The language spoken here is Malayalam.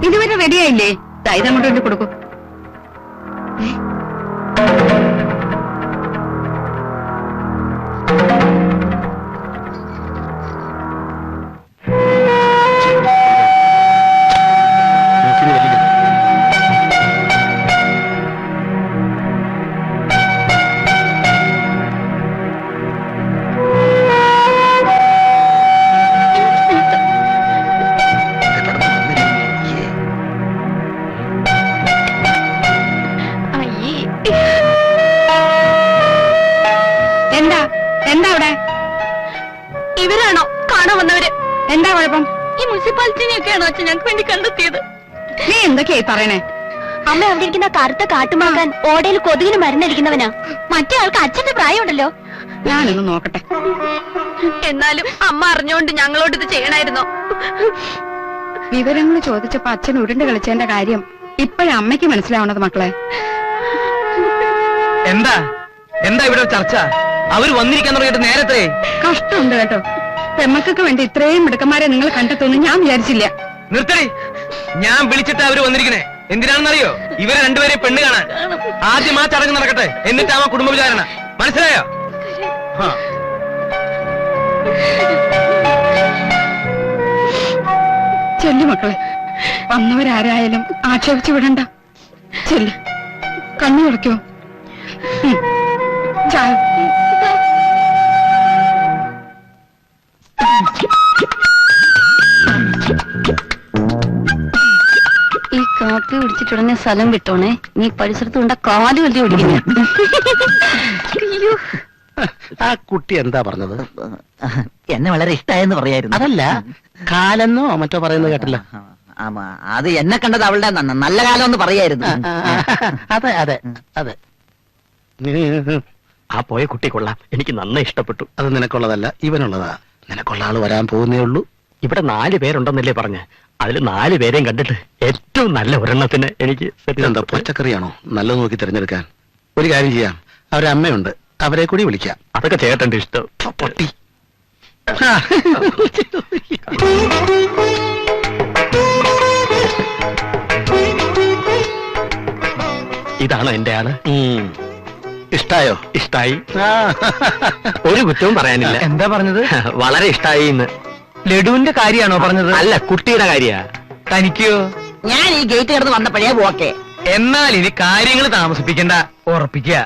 ഇതുവരെ റെഡിയായില്ലേ? ഇതങ്ങോട്ട് വേണ്ടി കൊടുക്കൂ. എന്താ അവിടെ? ഇവരാണോ കാണാൻ വന്നവര്? എന്താ കുഴപ്പം? ഈ മുനിസിപ്പാലിറ്റിനെയൊക്കെയാണോ അച്ഛൻ ഞങ്ങൾക്ക് വേണ്ടി കണ്ടെത്തിയത്? നീ എന്തൊക്കെയായി പറയണേ? അമ്മ അവിടെ ഇരിക്കുന്ന കറുത്ത കാട്ടുമാക്കാൻ ഓടയിൽ കൊതുകിന് മരുന്നടിക്കുന്നവനാ. മറ്റേ ആൾക്ക് അച്ഛന്റെ പ്രായമുണ്ടല്ലോ. ഞാനൊന്ന് നോക്കട്ടെ. എന്നാലും അമ്മ അറിഞ്ഞുകൊണ്ട് ഞങ്ങളോട് ഇത് ചെയ്യണായിരുന്നോ? വിവരങ്ങൾ ചോദിച്ചപ്പോ അച്ഛൻ ഉരുണ്ട് കളിച്ചതിന്റെ കാര്യം ഇപ്പോഴും അമ്മയ്ക്ക് മനസ്സിലാവണത് മക്കളെ. എന്താ എന്താ ഇവിടെ ചർച്ച? അവര് വന്നിരിക്കാൻ തുടങ്ങിയിട്ട് നേരത്തെ കഷ്ടമുണ്ട് കേട്ടോ. പെമ്മക്കൾക്ക് വേണ്ടി ഇത്രയും മിടുക്കന്മാരെ നിങ്ങൾ കണ്ടെത്തുമെന്ന് ഞാൻ വിചാരിച്ചില്ല. നിർത്തടി. ഞാൻ വിളിച്ചിട്ട് അവര് വന്നിരിക്കണേ എന്തിനാണെന്നറിയോ? ഇവരെ രണ്ടുപേരെ പെണ്ണ് കാണാൻ. ആദ്യം ആ ചടങ്ങ് നടക്കട്ടെ, എന്നിട്ടാവാ കുടുംബ വിചാരണ. മനസ്സിലായോ? ചെല്ലു മക്കളെ, വന്നവരാരായാലും ആക്ഷേപിച്ചു വിടണ്ട. ചെല്ലു, കണ്ണു തുറക്കോ. ചായ ഈ കാപ്പി പിടിച്ചിട്ടുടനെ സ്ഥലം വിട്ടോണേ. നീ പരിസരത്ത് കൊണ്ട കാല് വലിയ പിടിക്കില്ല. ആ കുട്ടി എന്താ പറഞ്ഞത്? എന്നെ വളരെ ഇഷ്ടായെന്ന് പറയായിരുന്നു. അതല്ല, കാലെന്നോ മറ്റോ പറയുന്നത് കേട്ടല്ലോ. അത് എന്നെ കണ്ടത് അവളുടെ നല്ല കാലം എന്ന് പറയായിരുന്നു. അതെ അതെ അതെ. ആ പോയ കുട്ടി കൊള്ളാം, എനിക്ക് നന്നായി ഇഷ്ടപ്പെട്ടു. അത് നിനക്കുള്ളതല്ല, ഇവനുള്ളതാ. നിനക്കുള്ള ആള് വരാൻ പോകുന്നേ ഉള്ളൂ. ഇവിടെ 4 പേരുണ്ടെന്നല്ലേ പറഞ്ഞ്? അതിൽ 4 പേരെയും കണ്ടിട്ട് ഏറ്റവും നല്ല ഒരെണ്ണത്തിന് എനിക്ക് എന്താ പച്ചക്കറിയാണോ നല്ലത് നോക്കി തിരഞ്ഞെടുക്കാൻ? ഒരു കാര്യം ചെയ്യാം, അവരമ്മയുണ്ട്, അവരെ കൂടി വിളിക്കാം. അതൊക്കെ ചേട്ടന്റെ ഇഷ്ടം. പൊട്ടി. ഇതാണോ എന്റെ ആള്? ഇഷ്ടായോ? ഇഷ്ടായി. ഒരു കുറ്റവും പറയാനില്ല. എന്താ പറഞ്ഞത്? വളരെ ഇഷ്ടായി എന്ന്. ലഡുവിന്റെ കാര്യാണോ പറഞ്ഞത്? അല്ല, കുട്ടിയുടെ കാര്യ. തനിക്കോ? ഞാൻ ഈ ഗേറ്റ് കിടന്ന് വന്നപ്പോഴേ ഓക്കെ. എന്നാൽ ഇനി കാര്യങ്ങൾ താമസിപ്പിക്കണ്ട, ഉറപ്പിക്കുക.